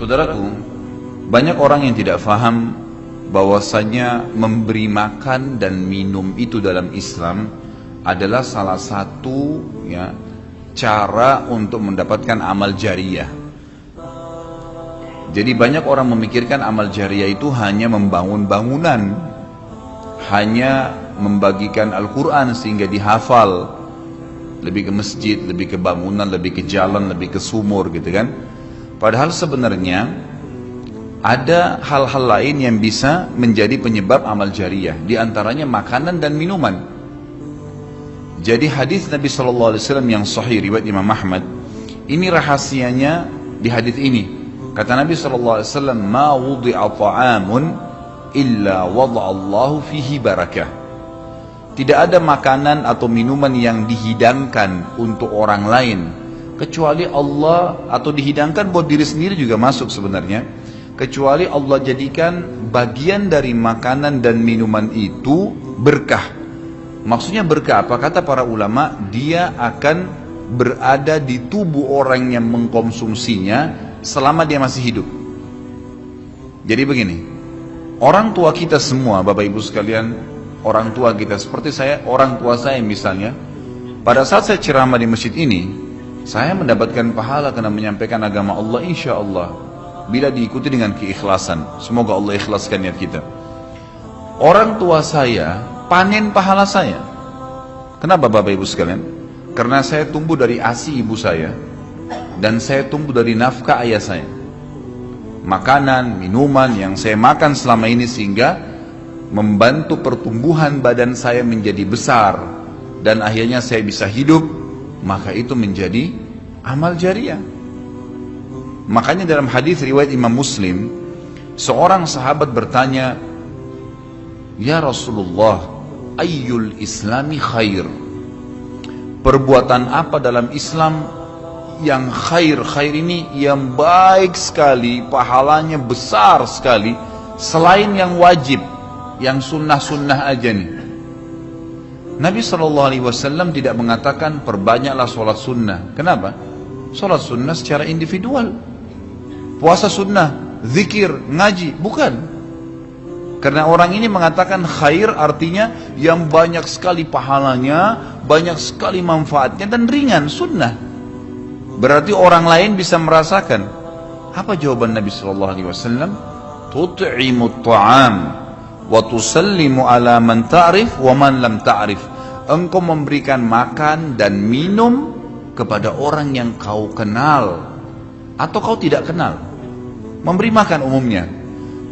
Saudaraku, banyak orang yang tidak faham bahwasanya memberi makan dan minum itu dalam Islam adalah salah satu cara untuk mendapatkan amal jariyah. Jadi banyak orang memikirkan amal jariyah itu hanya membangun bangunan, hanya membagikan Al-Quran sehingga dihafal, lebih ke masjid, lebih ke bangunan, lebih ke jalan, lebih ke sumur gitu kan. Padahal sebenarnya ada hal-hal lain yang bisa menjadi penyebab amal jariyah, di antaranya makanan dan minuman. Jadi hadis Nabi SAW yang sahih riwayat Imam Ahmad, ini rahasianya di hadis ini. Kata Nabi SAW, "Ma wudi'a ta'amun illa wada'allahu fihi barakah." Tidak ada makanan atau minuman yang dihidangkan untuk orang lain kecuali Allah, atau dihidangkan buat diri sendiri juga masuk sebenarnya, kecuali Allah jadikan bagian dari makanan dan minuman itu berkah. Maksudnya berkah apa? Kata para ulama, dia akan berada di tubuh orang yang mengkonsumsinya selama dia masih hidup. Jadi begini, orang tua kita semua, Bapak Ibu sekalian, orang tua kita seperti saya, orang tua saya misalnya, pada saat saya ceramah di masjid ini, saya mendapatkan pahala karena menyampaikan agama Allah, insya Allah, bila diikuti dengan keikhlasan. Semoga Allah ikhlaskan niat kita. Orang tua saya panen pahala saya. Kenapa Bapak Ibu sekalian? Karena saya tumbuh dari ASI ibu saya, dan saya tumbuh dari nafkah ayah saya. Makanan, minuman yang saya makan selama ini sehingga membantu pertumbuhan badan saya menjadi besar, dan akhirnya saya bisa hidup, maka itu menjadi amal jariyah. Makanya dalam hadis riwayat Imam Muslim, seorang sahabat bertanya, "Ya Rasulullah, ayyul islami khair?" Perbuatan apa dalam Islam yang khair? Khair ini yang baik sekali, pahalanya besar sekali, selain yang wajib, yang sunnah-sunnah aja nih. Nabi SAW tidak mengatakan perbanyaklah sholat sunnah. Kenapa? Sholat sunnah secara individual, puasa sunnah, zikir, ngaji, bukan. Karena orang ini mengatakan khair artinya yang banyak sekali pahalanya, banyak sekali manfaatnya, dan ringan, sunnah. Berarti orang lain bisa merasakan. Apa jawaban Nabi SAW? Tut'imut ta'am wa tusallimu ala man ta'rif wa man lam ta'rif. Engkau memberikan makan dan minum kepada orang yang kau kenal atau kau tidak kenal. Memberi makan umumnya.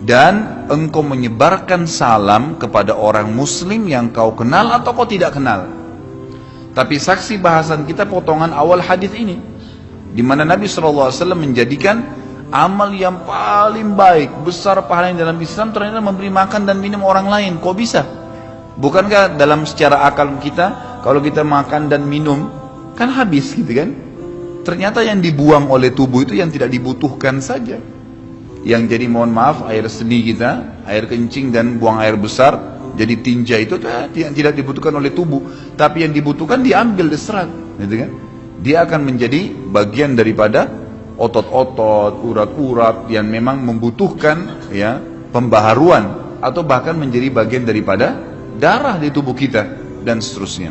Dan engkau menyebarkan salam kepada orang muslim yang kau kenal atau kau tidak kenal. Tapi saksi bahasan kita potongan awal hadis ini, di mana Nabi SAW menjadikan amal yang paling baik, besar pahalanya dalam Islam ternyata memberi makan dan minum orang lain. Kok bisa? Bukankah dalam secara akal kita, kalau kita makan dan minum kan habis gitu kan? Ternyata yang dibuang oleh tubuh itu yang tidak dibutuhkan saja. Yang jadi mohon maaf air seni kita, air kencing dan buang air besar, jadi tinja itu yang tidak dibutuhkan oleh tubuh, tapi yang dibutuhkan diambil, diserap, gitu kan? Dia akan menjadi bagian daripada otot-otot, urat-urat yang memang membutuhkan pembaharuan, atau bahkan menjadi bagian daripada darah di tubuh kita dan seterusnya.